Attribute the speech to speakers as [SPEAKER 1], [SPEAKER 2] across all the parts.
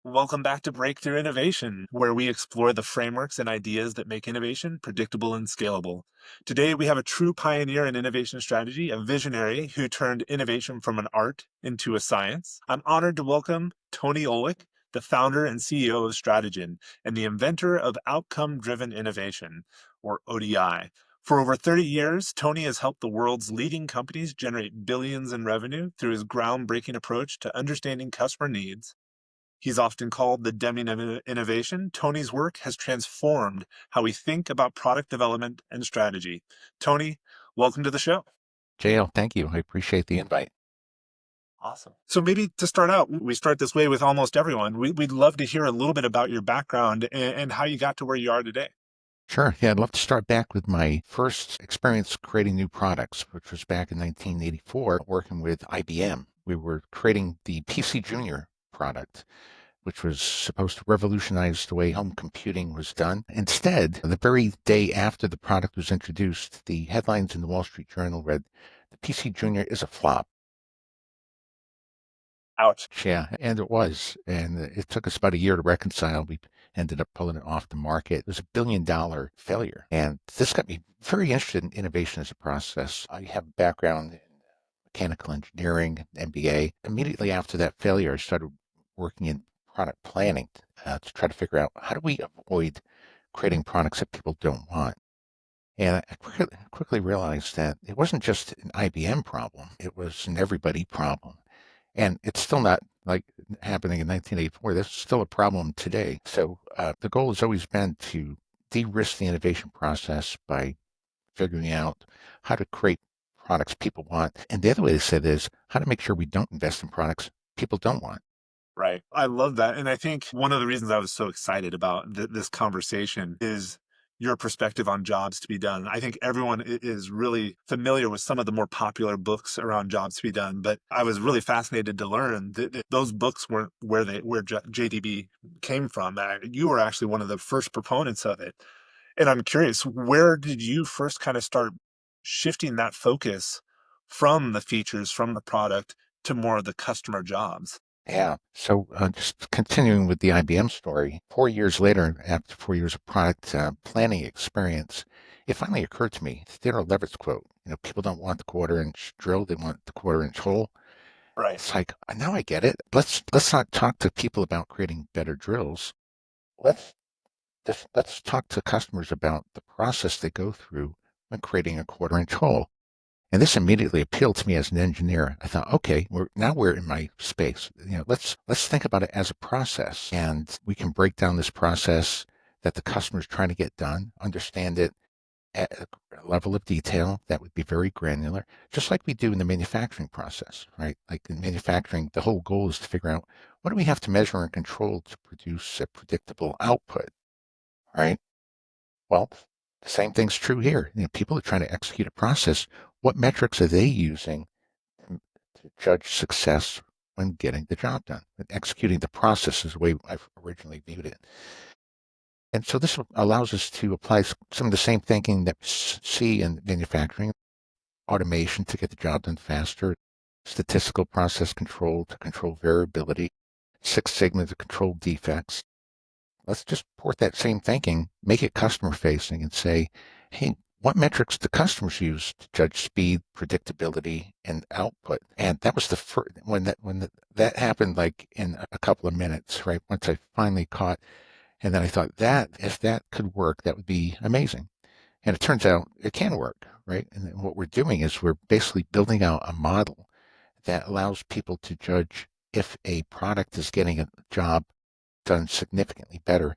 [SPEAKER 1] Welcome back to Breakthrough Innovation, where we explore the frameworks and ideas that make innovation predictable and scalable. Today, we have a true pioneer in innovation strategy, a visionary who turned innovation from an art into a science. I'm honored to welcome Tony Ulwick, the founder and CEO of Strategyn and the inventor of outcome driven innovation, or ODI. For over 30 years, Tony has helped the world's leading companies generate billions in revenue through his groundbreaking approach to understanding customer needs. He's often called the Deming of innovation. Tony's work has transformed how we think about product development and strategy. Tony, welcome to the show.
[SPEAKER 2] JL, thank you. I appreciate the invite.
[SPEAKER 1] Awesome. So maybe to start out, we start this way with almost everyone. We'd love to hear a little bit about your background and how you got to where you are today.
[SPEAKER 2] Sure. Yeah, I'd love to start back with my first experience creating new products, which was back in 1984, working with IBM. We were creating the PC Junior product, which was supposed to revolutionize the way home computing was done. Instead, the very day after the product was introduced, the headlines in the Wall Street Journal read, "The PC Junior is a flop."
[SPEAKER 1] Ouch.
[SPEAKER 2] Yeah, and it was. And it took us about a year to reconcile. We ended up pulling it off the market. It was $1 billion failure. And this got me very interested in innovation as a process. I have a background in mechanical engineering, MBA. Immediately after that failure, I started working in product planning to try to figure out how do we avoid creating products that people don't want. And I quickly realized that it wasn't just an IBM problem, it was an everybody problem. And it's still not like happening in 1984. This is still a problem today. So the goal has always been to de-risk the innovation process by figuring out how to create products people want. And the other way to say it is how to make sure we don't invest in products people don't want.
[SPEAKER 1] Right. I love that. And I think one of the reasons I was so excited about this conversation is your perspective on jobs to be done. I think everyone is really familiar with some of the more popular books around jobs to be done, but I was really fascinated to learn that those books weren't where JDB came from. You were actually one of the first proponents of it. And I'm curious, where did you first kind of start shifting that focus from the features, from the product to more of the customer jobs?
[SPEAKER 2] Yeah. So just continuing with the IBM story, 4 years later, after 4 years of product planning experience, it finally occurred to me, Theodore Levitt's quote, people don't want the quarter-inch drill, they want the quarter-inch hole.
[SPEAKER 1] Right.
[SPEAKER 2] It's like, now I get it. Let's not talk to people about creating better drills. Let's let's talk to customers about the process they go through when creating a quarter-inch hole. And this immediately appealed to me as an engineer. I thought, okay, we're in my space. Let's think about it as a process, and we can break down this process that the customer is trying to get done, understand it at a level of detail that would be very granular, just like we do in the manufacturing process, right? Like in manufacturing, the whole goal is to figure out what do we have to measure and control to produce a predictable output, right? Well, the same thing's true here. People are trying to execute a process. What metrics are they using to judge success when getting the job done? And executing the process is the way I've originally viewed it. And so this allows us to apply some of the same thinking that we see in manufacturing, automation to get the job done faster, statistical process control to control variability, Six Sigma to control defects. Let's just port that same thinking, make it customer facing and say, hey, what metrics do customers use to judge speed, predictability, and output? And that was the first that happened like in a couple of minutes, right? Once I finally caught, and then I thought that if that could work, that would be amazing. And it turns out it can work, right? And what we're doing is we're basically building out a model that allows people to judge if a product is getting a job done significantly better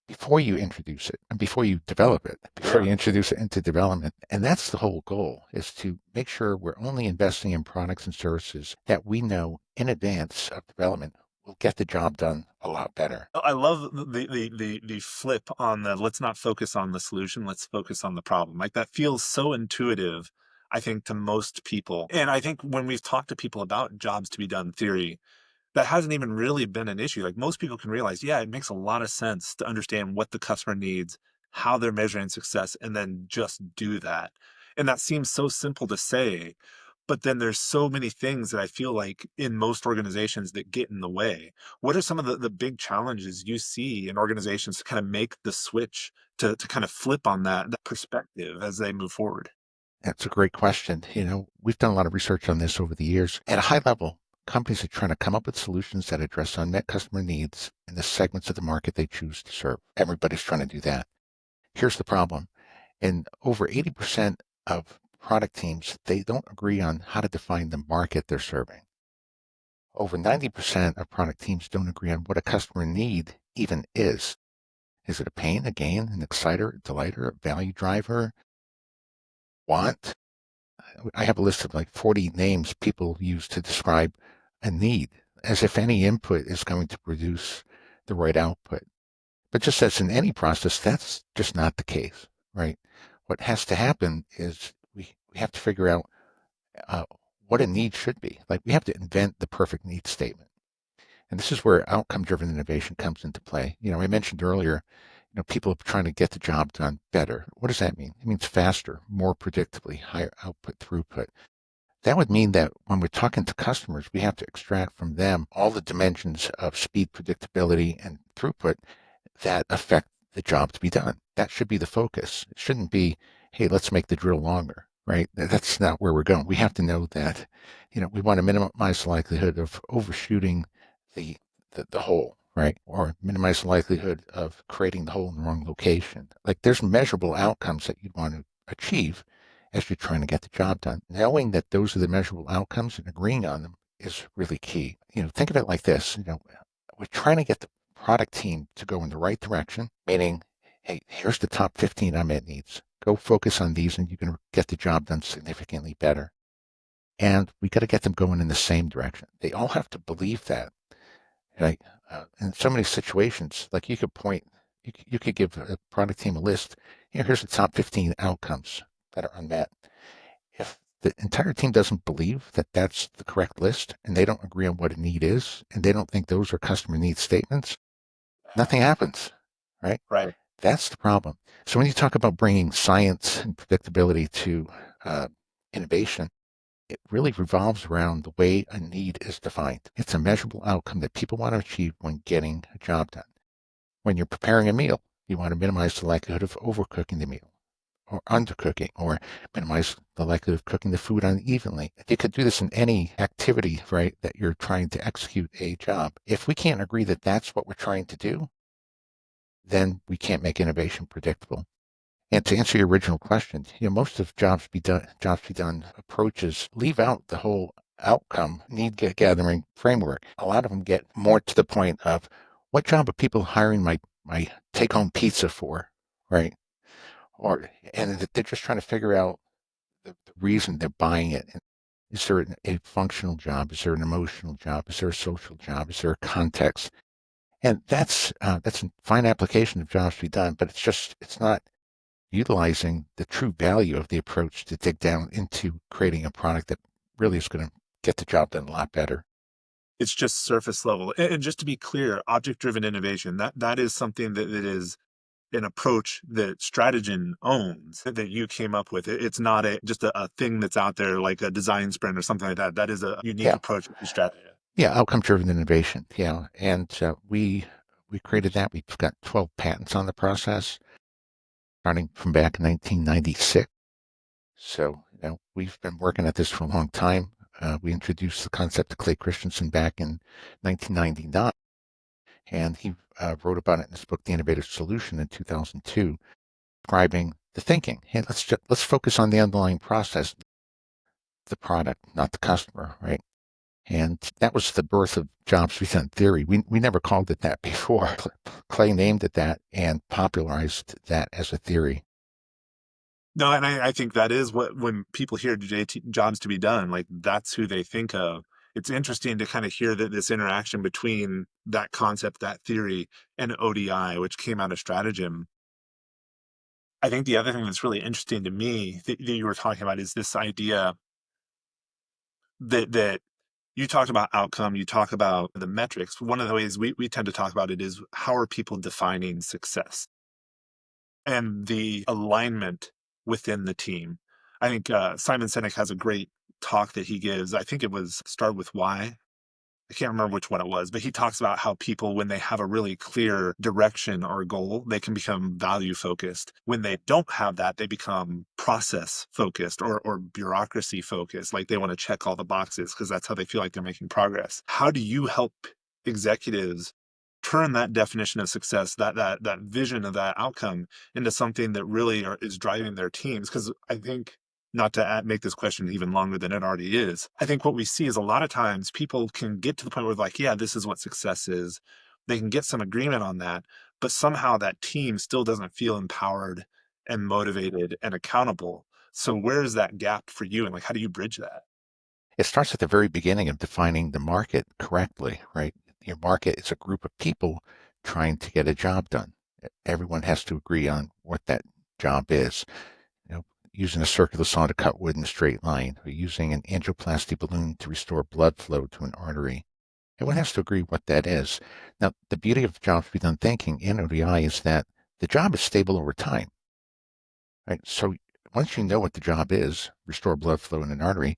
[SPEAKER 2] before you introduce it and before you develop it, before
[SPEAKER 1] Yeah.
[SPEAKER 2] you introduce it into development. And that's the whole goal, is to make sure we're only investing in products and services that we know in advance of development will get the job done a lot better.
[SPEAKER 1] I love the flip on the let's not focus on the solution, let's focus on the problem. Like that feels so intuitive, I think, to most people. And I think when we've talked to people about jobs to be done theory, that hasn't even really been an issue. Like most people can realize, yeah, it makes a lot of sense to understand what the customer needs, how they're measuring success, and then just do that. And that seems so simple to say, But then there's so many things that I feel like in most organizations that get in the way. What are some of the big challenges you see in organizations to kind of make the switch to kind of flip on that perspective as they move forward?
[SPEAKER 2] That's a great question. We've done a lot of research on this over the years. At a high level, companies are trying to come up with solutions that address unmet customer needs in the segments of the market they choose to serve. Everybody's trying to do that. Here's the problem. In over 80% of product teams, they don't agree on how to define the market they're serving. Over 90% of product teams don't agree on what a customer need even is. Is it a pain, a gain, an exciter, a delighter, a value driver, want? I have a list of like 40 names people use to describe a need, as if any input is going to produce the right output. But just as in any process, that's just not the case, right? What has to happen is we have to figure out uh, what a need should be. Like we have to invent the perfect need statement. And this is where outcome-driven innovation comes into play. I mentioned earlier, people are trying to get the job done better. What does that mean? It means faster, more predictably, higher output throughput. That would mean that when we're talking to customers, we have to extract from them all the dimensions of speed, predictability, and throughput that affect the job to be done. That should be the focus. It shouldn't be, hey, let's make the drill longer, right? That's not where we're going. We have to know that, we want to minimize the likelihood of overshooting the, the hole, right? Or minimize the likelihood of creating the hole in the wrong location. Like there's measurable outcomes that you'd want to achieve as you're trying to get the job done. Knowing that those are the measurable outcomes and agreeing on them is really key. Think of it like this, we're trying to get the product team to go in the right direction, meaning, hey, here's the top 15 unmet needs. Go focus on these and you can get the job done significantly better. And we got to get them going in the same direction. They all have to believe that. Right? In so many situations, like you could give a product team a list. Here's the top 15 outcomes that are unmet. If the entire team doesn't believe that that's the correct list and they don't agree on what a need is and they don't think those are customer needs statements, nothing happens, right?
[SPEAKER 1] Right.
[SPEAKER 2] That's the problem. So when you talk about bringing science and predictability to uh, innovation, it really revolves around the way a need is defined. It's a measurable outcome that people want to achieve when getting a job done. When you're preparing a meal, you want to minimize the likelihood of overcooking the meal or undercooking or minimize the likelihood of cooking the food unevenly. You could do this in any activity, right, that you're trying to execute a job. If we can't agree that that's what we're trying to do, then we can't make innovation predictable. And to answer your original question, most of jobs be done approaches leave out the whole outcome need gathering framework. A lot of them get more to the point of what job are people hiring my take home pizza for, right? And they're just trying to figure out the reason they're buying it. Is there a functional job? Is there an emotional job? Is there a social job? Is there a context? And that's a fine application of jobs to be done, but it's not utilizing the true value of the approach to dig down into creating a product that really is going to get the job done a lot better.
[SPEAKER 1] It's just surface level. And just to be clear, object-driven innovation, that is something that is an approach that Strategyn owns, that you came up with. It's not just a thing that's out there like a design sprint or something like that. That is a unique
[SPEAKER 2] Yeah,
[SPEAKER 1] approach to Strategyn.
[SPEAKER 2] yeah, outcome driven innovation. Yeah, and we created that. We've got 12 patents on the process, starting from back in 1996. So we've been working at this for a long time. We introduced the concept to Clay Christensen back in 1999, and he wrote about it in his book, The Innovative Solution, in 2002, describing the thinking. Hey, let's focus on the underlying process, the product, not the customer, right? And that was the birth of jobs redone theory. We never called it that before. Clay named it that and popularized that as a theory.
[SPEAKER 1] No, and I think that is what when people hear jobs to be done, like that's who they think of. It's interesting to kind of hear that this interaction between that concept, that theory, and ODI, which came out of Strategym. I think the other thing that's really interesting to me that you were talking about is this idea that you talked about outcome, you talk about the metrics. One of the ways we tend to talk about it is how are people defining success and the alignment within the team. I think Simon Sinek has a great talk that he gives. I think it was Start with Why. I can't remember which one it was, but he talks about how people, when they have a really clear direction or goal, they can become value focused. When they don't have that, they become process focused or bureaucracy focused. Like they want to check all the boxes because that's how they feel like they're making progress. How do you help executives turn that definition of success, that vision of that outcome into something that really is driving their teams? Because I think, not to make this question even longer than it already is, I think what we see is a lot of times people can get to the point where like, yeah, this is what success is. They can get some agreement on that, but somehow that team still doesn't feel empowered and motivated and accountable. So where's that gap for you, and like how do you bridge that?
[SPEAKER 2] It starts at the very beginning of defining the market correctly, right? Your market is a group of people trying to get a job done. Everyone has to agree on what that job is. You know, using a circular saw to cut wood in a straight line, or using an angioplasty balloon to restore blood flow to an artery. Everyone has to agree what that is. Now, the beauty of jobs to be done thinking in ODI is that the job is stable over time, right? So once you know what the job is, restore blood flow in an artery,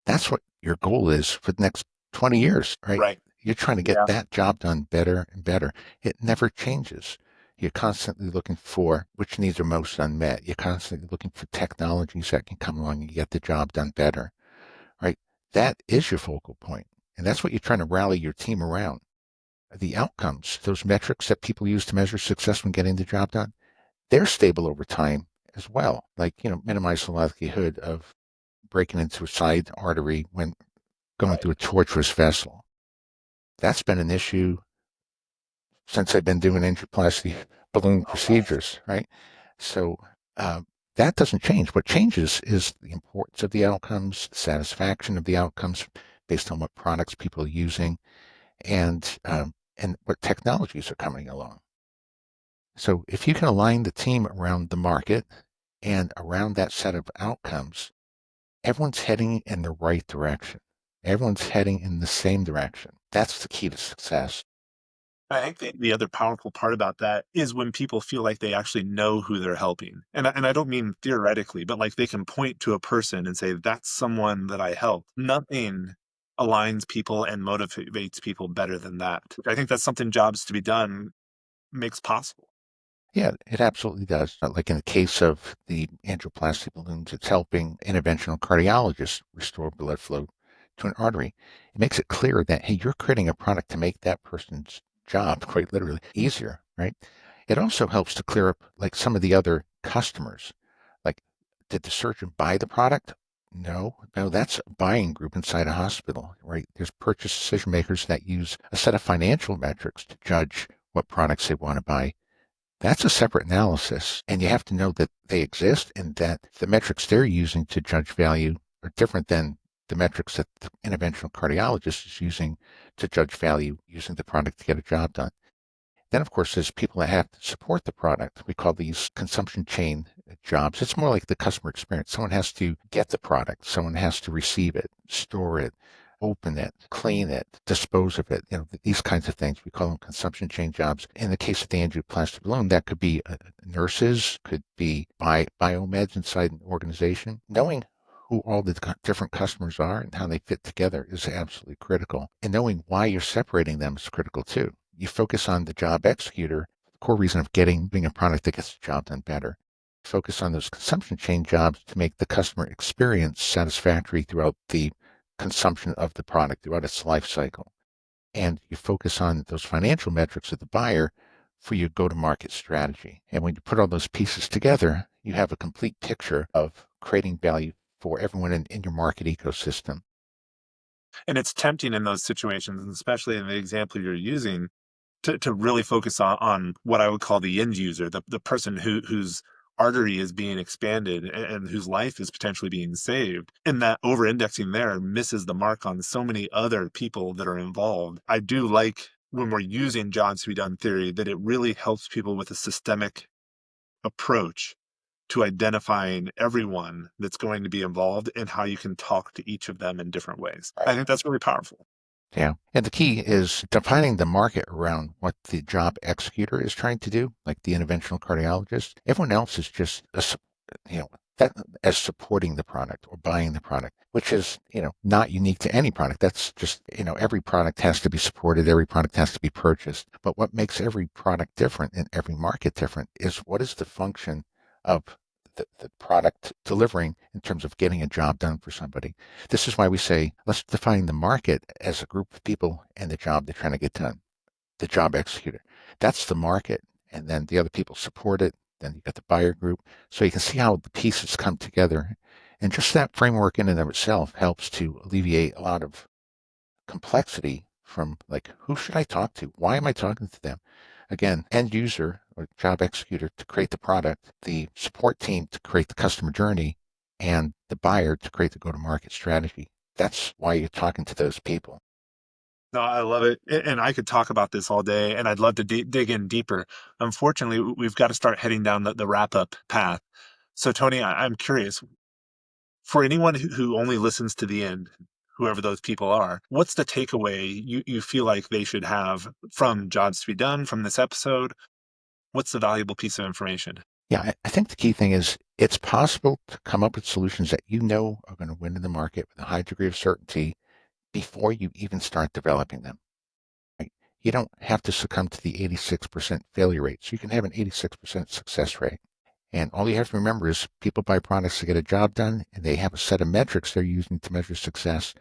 [SPEAKER 2] that's what your goal is for the next 20 years, right?
[SPEAKER 1] Right.
[SPEAKER 2] You're trying to get
[SPEAKER 1] Yeah.
[SPEAKER 2] that job done better and better. It never changes. You're constantly looking for which needs are most unmet. You're constantly looking for technologies that can come along and get the job done better, right? That is your focal point. And that's what you're trying to rally your team around. The outcomes, those metrics that people use to measure success when getting the job done, they're stable over time as well. Like, minimize the likelihood of breaking into a side artery when going
[SPEAKER 1] Right.
[SPEAKER 2] through a tortuous vessel. That's been an issue since I've been doing angioplasty balloon
[SPEAKER 1] Oh, wow.
[SPEAKER 2] procedures, right? So uh, that doesn't change. What changes is the importance of the outcomes, the satisfaction of the outcomes based on what products people are using, and what technologies are coming along. So if you can align the team around the market and around that set of outcomes, everyone's heading in the right direction. Everyone's heading in the same direction. That's the key to success.
[SPEAKER 1] I think the other powerful part about that is when people feel like they actually know who they're helping. And I don't mean theoretically, but like they can point to a person and say, that's someone that I helped. Nothing aligns people and motivates people better than that. I think that's something Jobs to be done makes possible.
[SPEAKER 2] Yeah, it absolutely does. Like in the case of the angioplasty balloons, it's helping interventional cardiologists restore blood flow to an artery. It makes it clear that, hey, you're creating a product to make that person's job, quite literally, easier, right? It also helps to clear up like some of the other customers. Like, did the surgeon buy the product? No, that's a buying group inside a hospital, right? There's purchase decision makers that use a set of financial metrics to judge what products they want to buy. That's a separate analysis, and you have to know that they exist and that the metrics they're using to judge value are different than the metrics that the interventional cardiologist is using to judge value using the product to get a job done. Then, of course, there's people that have to support the product. We call these consumption chain jobs. It's more like the customer experience. Someone has to get the product. Someone has to receive it, store it, open it, clean it, dispose of it. These kinds of things. We call them consumption chain jobs. In the case of the angioplasty balloon, that could be nurses, could be biomeds inside an organization. Knowing who all the different customers are and how they fit together is absolutely critical. And knowing why you're separating them is critical too. You focus on the job executor, the core reason of being a product that gets the job done better. Focus on those consumption chain jobs to make the customer experience satisfactory throughout the consumption of the product, throughout its life cycle. And you focus on those financial metrics of the buyer for your go-to-market strategy. And when you put all those pieces together, you have a complete picture of creating value for everyone in your market ecosystem.
[SPEAKER 1] And it's tempting in those situations, and especially in the example you're using, to really focus on what I would call the end user, the person whose artery is being expanded and whose life is potentially being saved. And that over indexing there misses the mark on so many other people that are involved. I do like when we're using jobs to be done theory that it really helps people with a systemic approach to identifying everyone that's going to be involved and how you can talk to each of them in different ways. I think that's really powerful.
[SPEAKER 2] Yeah. And the key is defining the market around what the job executor is trying to do, like the interventional cardiologist. Everyone else is just, that as supporting the product or buying the product, which is, not unique to any product. That's just, every product has to be supported. Every product has to be purchased. But what makes every product different and every market different is what is the function of the product delivering in terms of getting a job done for somebody. This is why we say, let's define the market as a group of people and the job they're trying to get done, the job executor. That's the market. And then the other people support it. Then you got the buyer group. So you can see how the pieces come together. And just that framework in and of itself helps to alleviate a lot of complexity from like, who should I talk to? Why am I talking to them? Again, end user or job executor to create the product, the support team to create the customer journey, and the buyer to create the go-to-market strategy. That's why you're talking to those people.
[SPEAKER 1] No, I love it. And I could talk about this all day, and I'd love to dig in deeper. Unfortunately, we've got to start heading down the wrap up path. So, Tony, I'm curious for anyone who only listens to the end, whoever those people are, what's the takeaway you feel like they should have from Jobs to be Done from this episode? What's the valuable piece of information?
[SPEAKER 2] Yeah, I think the key thing is it's possible to come up with solutions that you know are going to win in the market with a high degree of certainty before you even start developing them. Right? You don't have to succumb to the 86% failure rate. So you can have an 86% success rate. And all you have to remember is people buy products to get a job done, and they have a set of metrics they're using to measure success.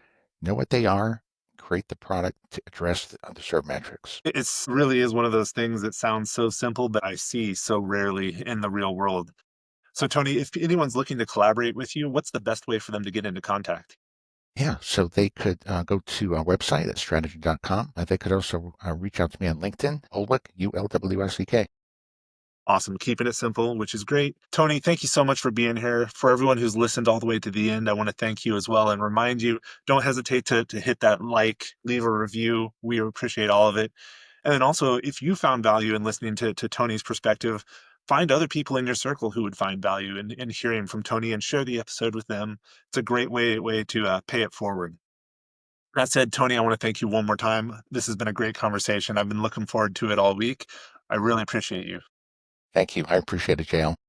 [SPEAKER 2] Know what they are, create the product to address the underserved metrics.
[SPEAKER 1] It really is one of those things that sounds so simple, but I see so rarely in the real world. So, Tony, if anyone's looking to collaborate with you, what's the best way for them to get into contact?
[SPEAKER 2] Yeah, so they could go to our website at strategy.com. They could also reach out to me on LinkedIn, Ulwick, Ulwck.
[SPEAKER 1] Awesome. Keeping it simple, which is great. Tony, thank you so much for being here. For everyone who's listened all the way to the end, I want to thank you as well and remind you, don't hesitate to hit that like, leave a review. We appreciate all of it. And then also, if you found value in listening to Tony's perspective, find other people in your circle who would find value in hearing from Tony and share the episode with them. It's a great way to pay it forward. That said, Tony, I want to thank you one more time. This has been a great conversation. I've been looking forward to it all week. I really appreciate you.
[SPEAKER 2] Thank you. I appreciate it, JL.